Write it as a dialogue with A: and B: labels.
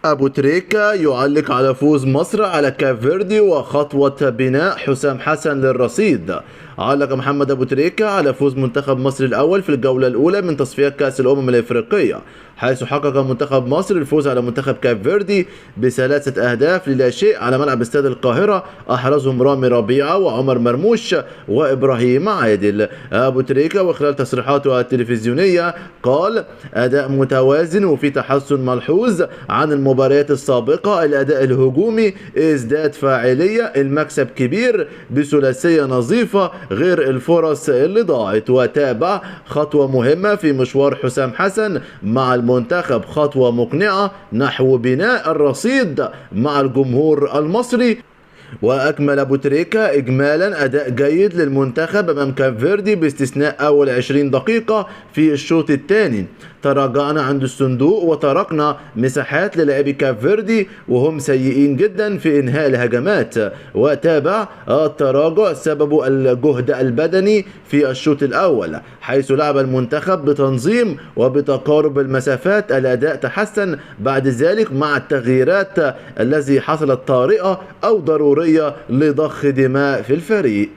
A: أبو تريكة يعلق على فوز مصر على كاب فيردي وخطوة بناء حسام حسن للرصيد. علق محمد أبو تريكة على فوز منتخب مصر الأول في الجولة الأولى من تصفيات كأس الأمم الإفريقية، حيث حقق منتخب مصر الفوز على منتخب كاب فيردي بثلاثة أهداف للا شيء على ملعب استاد القاهرة، أحرزهم رامي ربيعة وعمر مرموش وإبراهيم عادل. أبو تريكة وخلال تصريحاته التلفزيونية قال: أداء متوازن وفي تحسن ملحوظ عن المباريات السابقة، الأداء الهجومي ازداد فاعلية، المكسب كبير بثلاثية نظيفة غير الفرص اللي ضاعت. وتابع: خطوة مهمة في مشوار حسام حسن مع المنتخب، خطوة مقنعة نحو بناء الرصيد مع الجمهور المصري. وأكمل أبو تريكة إجمالا أداء جيد للمنتخب أمام كاب فيردي باستثناء أول 20 دقيقة في الشوط الثاني. تراجعنا عند الصندوق وتركنا مساحات للاعبي كاب فيردي وهم سيئين جدا في إنهاء الهجمات. وتابع: التراجع سبب الجهد البدني في الشوط الأول، حيث لعب المنتخب بتنظيم وبتقارب المسافات. الأداء تحسن بعد ذلك مع التغييرات التي حصلت طارئة أو ضرورية لضخ دماء في الفريق.